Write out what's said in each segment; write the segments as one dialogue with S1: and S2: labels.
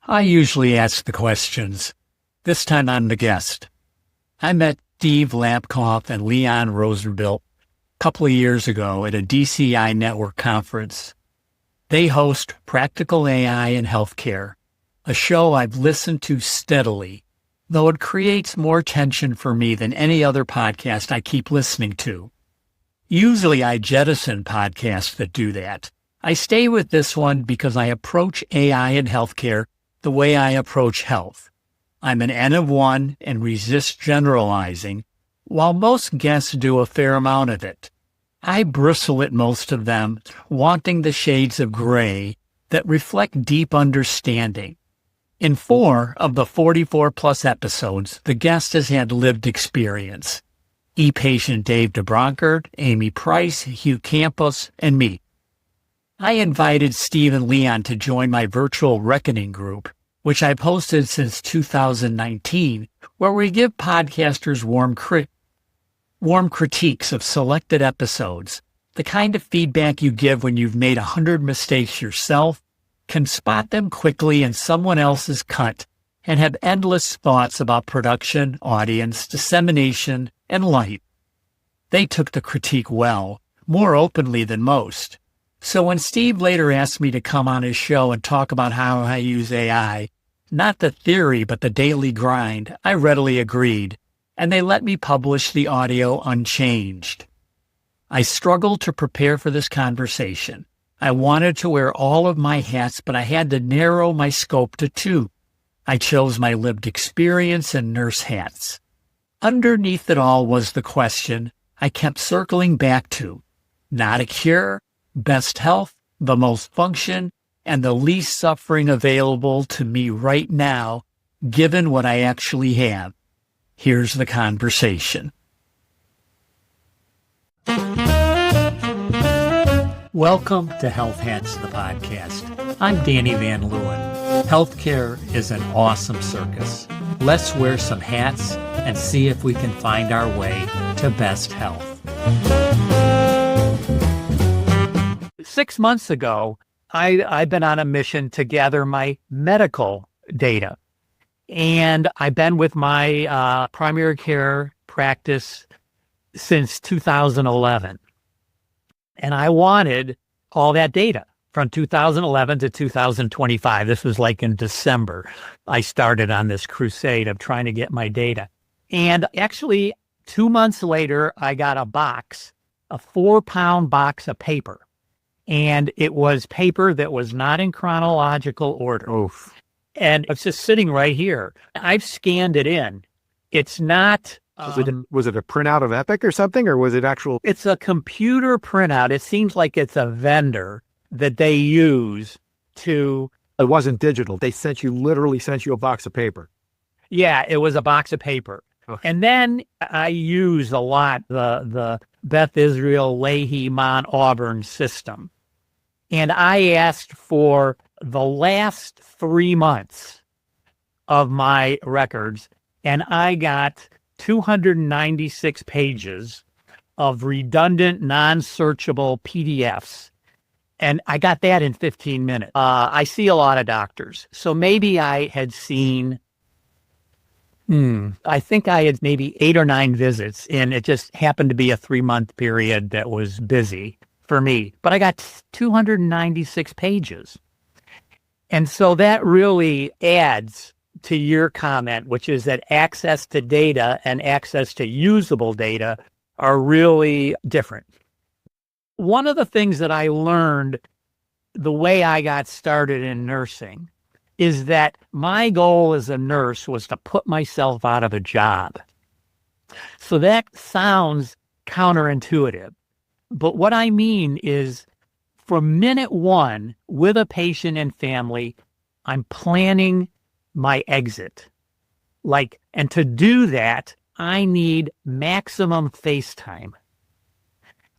S1: I usually ask the questions. This time I'm the guest. I met Steve Labkoff and Leon Rosenbilt a couple of years ago at a DCI network conference. They host Practical AI in Healthcare, a show I've listened to steadily, though it creates more tension for me than any other podcast I keep listening to. Usually I jettison podcasts that do that. I stay with this one because I approach AI in healthcare the way I approach health. I'm an N of one and resist generalizing, while most guests do a fair amount of it. I bristle at most of them, wanting the shades of gray that reflect deep understanding. In 4 of the 44-plus episodes, the guest has had lived experience. E-patient Dave DeBronkert, Amy Price, Hugh Campos, and me. I invited Steve and Leon to join my virtual Reckoning group, which I've hosted since 2019, where we give podcasters warm critiques of selected episodes, the kind of feedback you give when you've made 100 mistakes yourself, can spot them quickly in someone else's cut, and have endless thoughts about production, audience, dissemination, and light. They took the critique well, more openly than most. So when Steve later asked me to come on his show and talk about how I use AI, not the theory but the daily grind, I readily agreed, and they let me publish the audio unchanged. I struggled to prepare for this conversation. I wanted to wear all of my hats, but I had to narrow my scope to 2. I chose my lived experience and nurse hats. Underneath it all was the question I kept circling back to: not a cure, best health, the most function, and the least suffering available to me right now, given what I actually have. Here's the conversation. Welcome to Health Hats, the podcast. I'm Danny van Leeuwen. Healthcare is an awesome circus. Let's wear some hats and see if we can find our way to best health. 6 months ago, I've been on a mission to gather my medical data. And I've been with my primary care practice since 2011. And I wanted all that data from 2011 to 2025. This was like in December. I started on this crusade of trying to get my data. And actually, 2 months later, I got a 4-pound box of paper. And it was paper that was not in chronological order.
S2: Oof.
S1: And it's just sitting right here. I've scanned it in. It's not...
S2: Was it a printout of Epic or something, or was it actual?
S1: It's a computer printout. It seems like it's a vendor that they use to...
S2: It wasn't digital. They literally sent you a box of paper.
S1: Yeah, it was a box of paper.
S2: Oh.
S1: And then I used a lot the Beth Israel Lahey Mount Auburn system. And I asked for the last 3 months of my records, and I got 296 pages of redundant, non-searchable PDFs. And I got that in 15 minutes. I see a lot of doctors. So maybe I had seen, I think I had maybe 8 or 9 visits, and it just happened to be a 3-month period that was busy for me. But I got 296 pages. And so that really adds to your comment, which is that access to data and access to usable data are really different. One of the things that I learned the way I got started in nursing is that my goal as a nurse was to put myself out of a job. So that sounds counterintuitive. But what I mean is, from minute 1 with a patient and family, I'm planning my exit. And to do that, I need maximum face time.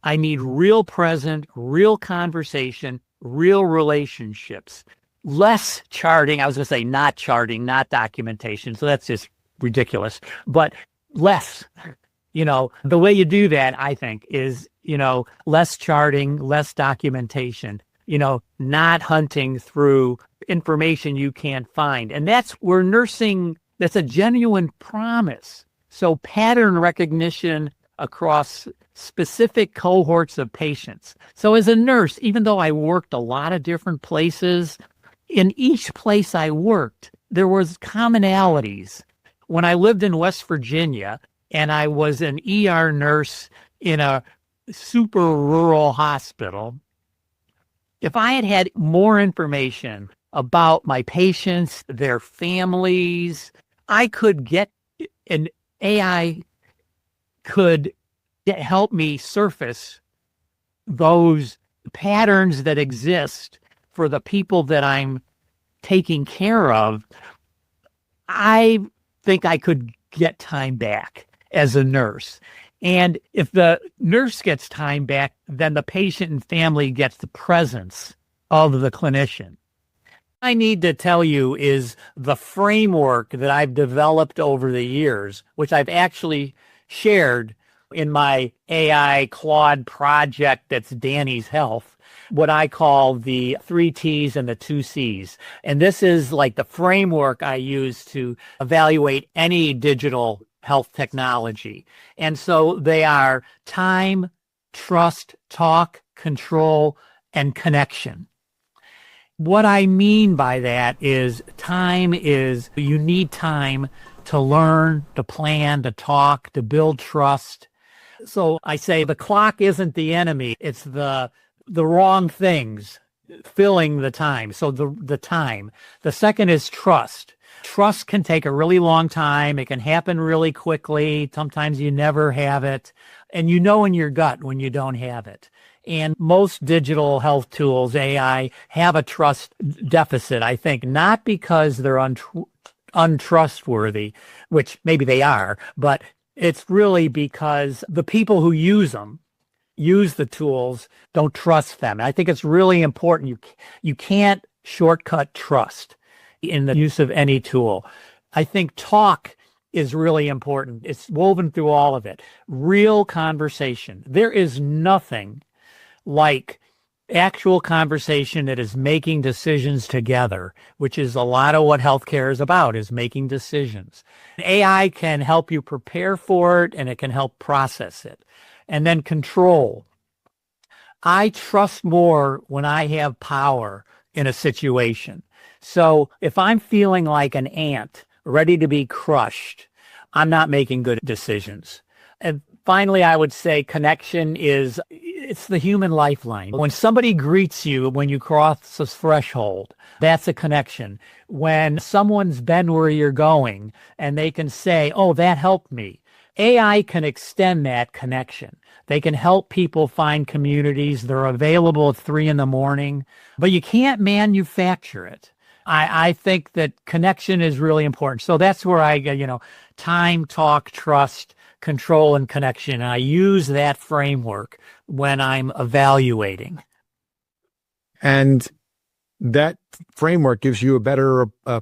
S1: I need real present, real conversation, real relationships. Less charting. I was going to say not charting, not documentation. So that's just ridiculous. But less. The way you do that, I think, is, less charting, less documentation. not hunting through information you can't find. And that's where nursing, that's a genuine promise. So pattern recognition across specific cohorts of patients. So as a nurse, even though I worked a lot of different places, in each place I worked, there was commonalities. When I lived in West Virginia and I was an ER nurse in a super rural hospital, if I had more information about my patients, their families, I could get an AI could help me surface those patterns that exist for the people that I'm taking care of. I think I could get time back as a nurse. And if the nurse gets time back, then the patient and family gets the presence of the clinician. I need to tell you is the framework that I've developed over the years, which I've actually shared in my AI Claude project that's Danny's Health, what I call the 3 T's and the 2 C's. And this is like the framework I use to evaluate any digital health technology. And so they are time, trust, talk, control, and connection. What I mean by that is time is you need time to learn, to plan, to talk, to build trust. So I say the clock isn't the enemy. It's the wrong things filling the time. So the time. The second is trust. Trust can take a really long time. It can happen really quickly. Sometimes you never have it. And you know in your gut when you don't have it. And most digital health tools, AI, have a trust deficit, I think, not because they're untrustworthy, which maybe they are, but it's really because the people who use them, use the tools, don't trust them. And I think it's really important. You can't shortcut trust in the use of any tool. I think talk is really important. It's woven through all of it. Real conversation. There is nothing like actual conversation that is making decisions together, which is a lot of what healthcare is about, is making decisions. AI can help you prepare for it, and it can help process it. And then control. I trust more when I have power in a situation. So if I'm feeling like an ant ready to be crushed, I'm not making good decisions. And finally, I would say connection it's the human lifeline. When somebody greets you when you cross a threshold, that's a connection. When someone's been where you're going and they can say, oh, that helped me. AI can extend that connection. They can help people find communities. They're available at 3 a.m, but you can't manufacture it. I think that connection is really important. So that's where I get, time, talk, trust, control, and connection. And I use that framework when I'm evaluating.
S2: And that framework gives you a better, how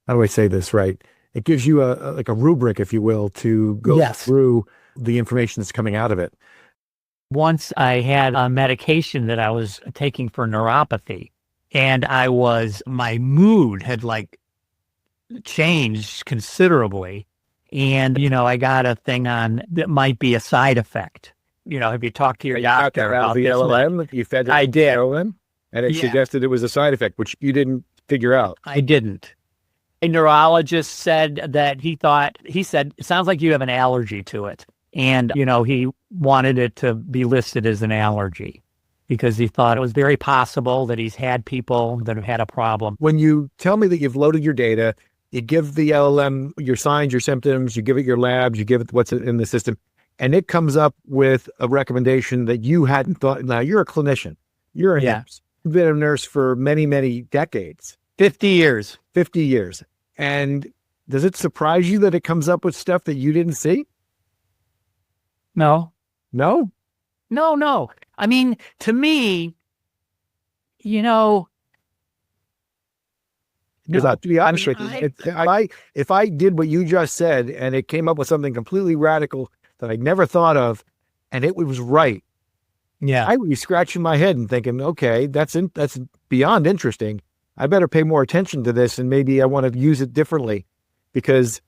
S2: do I say this right? It gives you like a rubric, if you will, to go through the information that's coming out of it.
S1: Once I had a medication that I was taking for neuropathy, and my mood had changed considerably. And, I got a thing on that might be a side effect. Have you talked to your doctor about
S2: the
S1: this?
S2: LLM? You fed it
S1: I did.
S2: LLM, and it suggested it was a side effect, which you didn't figure out.
S1: I didn't. A neurologist said that he said, it sounds like you have an allergy to it. And, he wanted it to be listed as an allergy because he thought it was very possible that he's had people that have had a problem.
S2: When you tell me that you've loaded your data, you give the LLM your signs, your symptoms, you give it your labs, you give it what's in the system, and it comes up with a recommendation that you hadn't thought. Now, you're a clinician. You're a nurse. You've been a nurse for many, many decades.
S1: 50 years.
S2: 50 years. And does it surprise you that it comes up with stuff that you didn't see?
S1: No.
S2: No?
S1: No. I mean, to me,
S2: to be honest with you, if I did what you just said and it came up with something completely radical that I never thought of, and it was right,
S1: Yeah.
S2: I would be scratching my head and thinking, okay, that's beyond interesting. I better pay more attention to this, and maybe I want to use it differently, because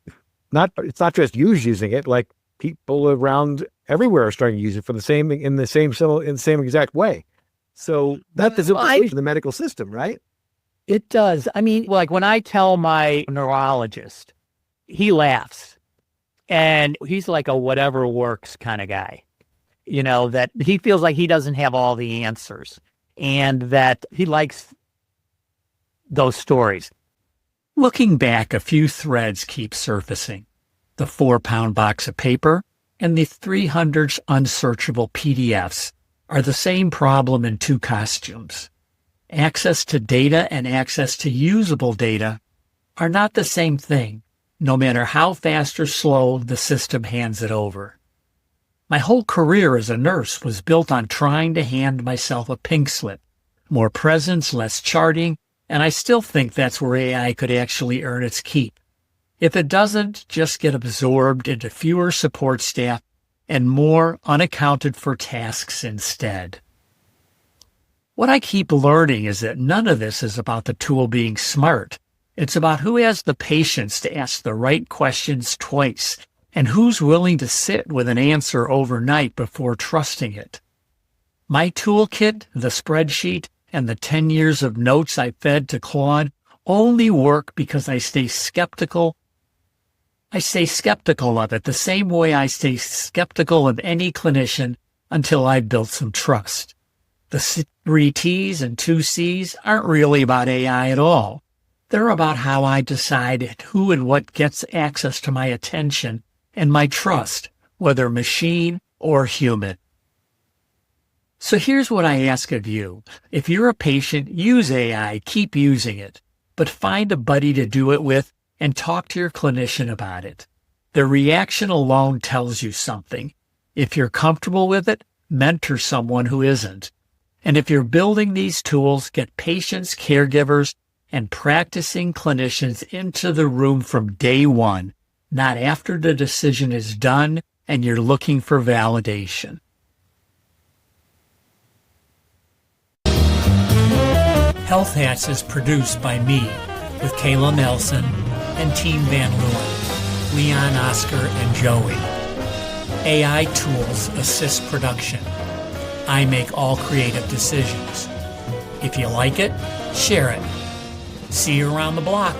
S2: it's not just you using it. Like, people around everywhere are starting to use it in the same exact way. So that is implication in the medical system, right?
S1: It does. I mean, like when I tell my neurologist, he laughs, and he's like a whatever works kind of guy, that he feels like he doesn't have all the answers, and that he likes those stories. Looking back, a few threads keep surfacing. The 4-pound box of paper and the 300 unsearchable PDFs are the same problem in 2 costumes. Access to data and access to usable data are not the same thing, no matter how fast or slow the system hands it over. My whole career as a nurse was built on trying to hand myself a pink slip. More presence, less charting, and I still think that's where AI could actually earn its keep. If it doesn't, just get absorbed into fewer support staff and more unaccounted for tasks instead. What I keep learning is that none of this is about the tool being smart. It's about who has the patience to ask the right questions twice, and who's willing to sit with an answer overnight before trusting it. My toolkit, the spreadsheet, and the 10 years of notes I fed to Claude only work because I stay skeptical. I stay skeptical of it the same way I stay skeptical of any clinician until I've built some trust. The 3 T's and 2 C's aren't really about AI at all. They're about how I decide who and what gets access to my attention and my trust, whether machine or human. So here's what I ask of you. If you're a patient, use AI, keep using it, but find a buddy to do it with and talk to your clinician about it. The reaction alone tells you something. If you're comfortable with it, mentor someone who isn't. And if you're building these tools, get patients, caregivers, and practicing clinicians into the room from day one, not after the decision is done and you're looking for validation. Health Hats is produced by me, with Kayla Nelson and Team Van Leeuwen, Leon, Oscar, and Joey. AI tools assist production. I make all creative decisions. If you like it, share it. See you around the block.